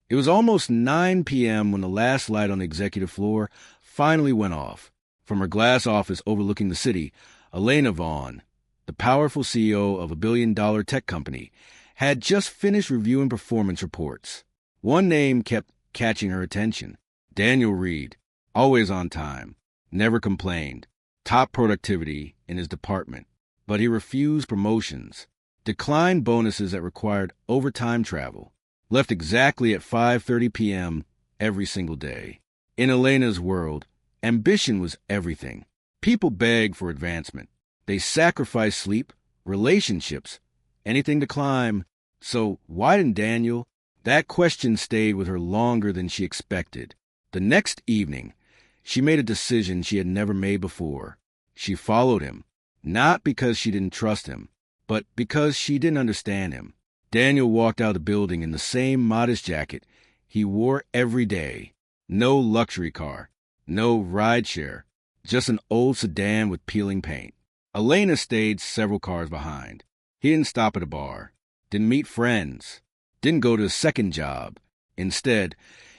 It was almost 9 p.m. when the last light on the executive floor finally went off. From her glass office overlooking the city, Elena Vaughn, the powerful CEO of a billion-dollar tech company, had just finished reviewing performance reports. One name kept catching her attention. Daniel Reed, always on time, never complained, top productivity in his department. But he refused promotions, declined bonuses that required overtime travel, left exactly at 5:30 p.m. every single day. In Elena's world, ambition was everything. People begged for advancement. They sacrificed sleep, relationships, anything to climb. So why didn't Daniel? That question stayed with her longer than she expected. The next evening, she made a decision she had never made before. She followed him, not because she didn't trust him, but because she didn't understand him. Daniel walked out of the building in the same modest jacket he wore every day. No luxury car, no rideshare, just an old sedan with peeling paint. Elena stayed several cars behind. He didn't stop at a bar, didn't meet friends, didn't go to a second job. Instead,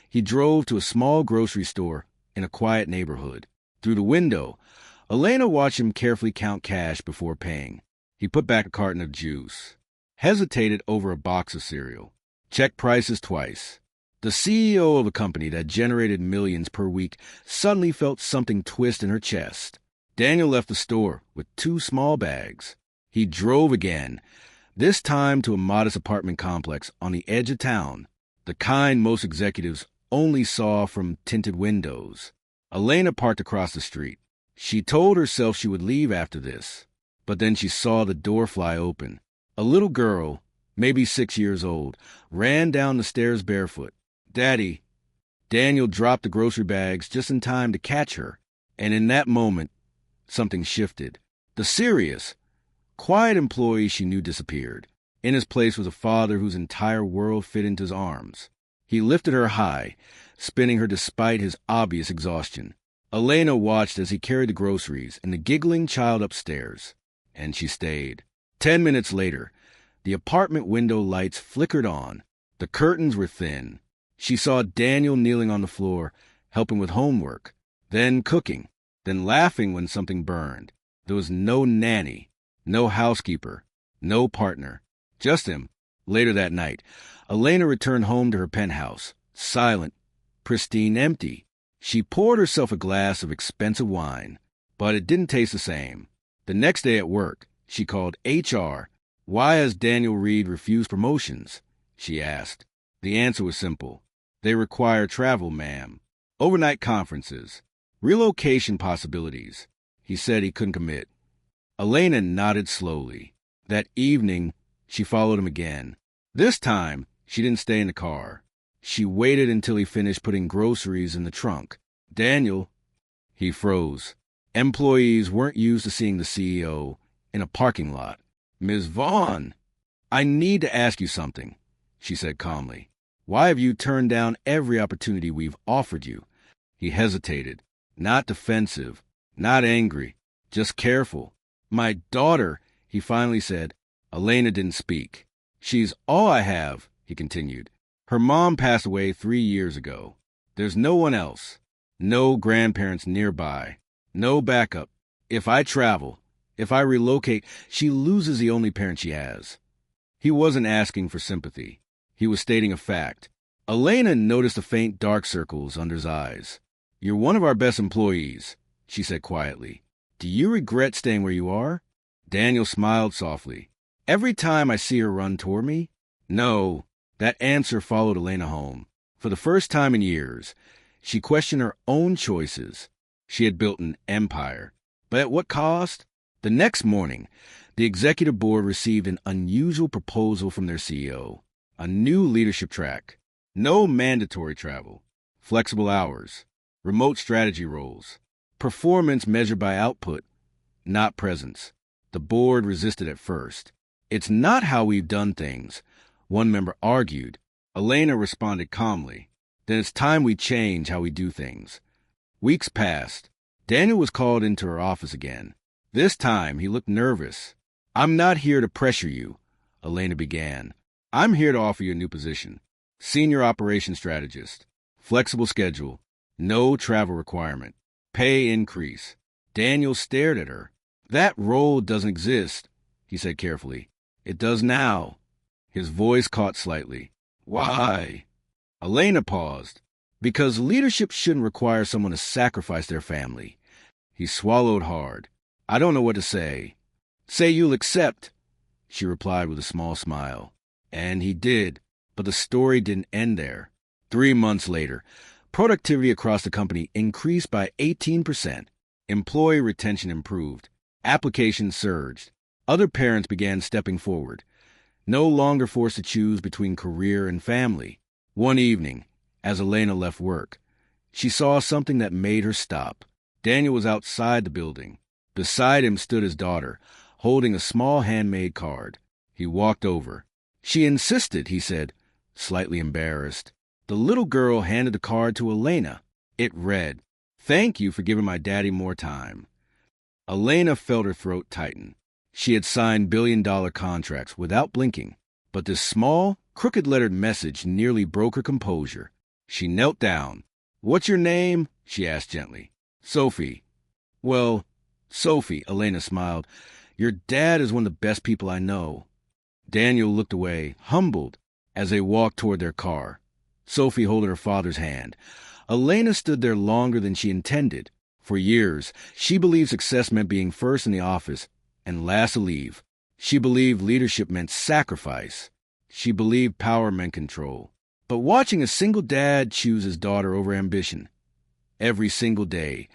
he drove to a small grocery store in a quiet neighborhood. Through the window, Elena watched him carefully count cash before paying. He put back a carton of juice, hesitated over a box of cereal, checked prices twice. The CEO of a company that generated millions per week suddenly felt something twist in her chest. Daniel left the store with 2 small bags. He drove again, this time to a modest apartment complex on the edge of town, the kind most executives only saw from tinted windows. Elena parked across the street. She told herself she would leave after this, but then she saw the door fly open. A little girl, maybe 6 years old, ran down the stairs barefoot. "Daddy." Daniel dropped the grocery bags just in time to catch her, and in that moment, something shifted. The serious, quiet employee she knew disappeared. In his place was a father whose entire world fit into his arms. He lifted her high, spinning her despite his obvious exhaustion. Elena watched as he carried the groceries and the giggling child upstairs, and she stayed. 10 minutes later, the apartment window lights flickered on. The curtains were thin. She saw Daniel kneeling on the floor, helping with homework, then cooking, then laughing when something burned. There was no nanny, no housekeeper, no partner, just him. Later that night, Elena returned home to her penthouse, silent, pristine, empty. She poured herself a glass of expensive wine, but it didn't taste the same. The next day at work, she called HR. "Why has Daniel Reed refused promotions?" she asked. The answer was simple. "They require travel, ma'am. Overnight conferences, relocation possibilities." He said he couldn't commit. Elena nodded slowly. That evening, she followed him again. This time, she didn't stay in the car. She waited until he finished putting groceries in the trunk. Daniel, he froze. Employees weren't used to seeing the CEO in a parking lot. "Ms. Vaughn, I need to ask you something," she said calmly. "Why have you turned down every opportunity we've offered you?" He hesitated, not defensive, not angry, just careful. "My daughter," he finally said. Elena didn't speak. "She's all I have," he continued. "Her mom passed away 3 years ago. There's no one else. No grandparents nearby. No backup. If I travel, if I relocate, she loses the only parent she has." He wasn't asking for sympathy. He was stating a fact. Elena noticed the faint dark circles under his eyes. "You're one of our best employees," she said quietly. "Do you regret staying where you are?" Daniel smiled softly. "Every time I see her run toward me?" "No." That answer followed Elena home. For the first time in years, she questioned her own choices. She had built an empire. But at what cost? The next morning, the executive board received an unusual proposal from their CEO. A new leadership track. No mandatory travel. Flexible hours. Remote strategy roles. Performance measured by output, not presence. The board resisted at first. "It's not how we've done things," one member argued. Elena responded calmly. "Then it's time we change how we do things." Weeks passed. Daniel was called into her office again. This time, he looked nervous. "I'm not here to pressure you," Elena began. "I'm here to offer you a new position. Senior operations strategist. Flexible schedule. No travel requirement. Pay increase. Daniel stared at her. That role doesn't exist, he said carefully. It does now. His voice caught slightly. Why? Elena paused. Because leadership shouldn't require someone to sacrifice their family. He swallowed hard. I don't know what to say. Say you'll accept, she replied with a small smile. And he did, but the story didn't end there. 3 months later, productivity across the company increased by 18%. Employee retention improved. Applications surged. Other parents began stepping forward, no longer forced to choose between career and family. One evening, as Elena left work, she saw something that made her stop. Daniel was outside the building. Beside him stood his daughter, holding a small handmade card. He walked over. She insisted, he said, slightly embarrassed. The little girl handed the card to Elena. It read, "Thank you for giving my daddy more time." Elena felt her throat tighten. She had signed billion-dollar contracts without blinking, but this small, crooked-lettered message nearly broke her composure. She knelt down. "What's your name?" she asked gently. "Sophie." "Well, Sophie," Elena smiled, "your dad is one of the best people I know." Daniel looked away, humbled, as they walked toward their car, Sophie holding her father's hand. Elena stood there longer than she intended. For years, she believed success meant being first in the office and last to leave. She believed leadership meant sacrifice. She believed power meant control. But watching a single dad choose his daughter over ambition every single day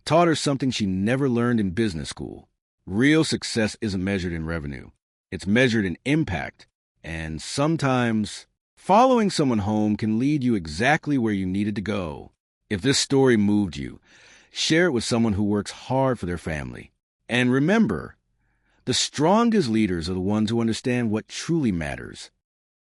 taught her something she never learned in business school. Real success isn't measured in revenue. It's measured in impact. And sometimes, following someone home can lead you exactly where you needed to go. If this story moved you, share it with someone who works hard for their family. And remember, the strongest leaders are the ones who understand what truly matters.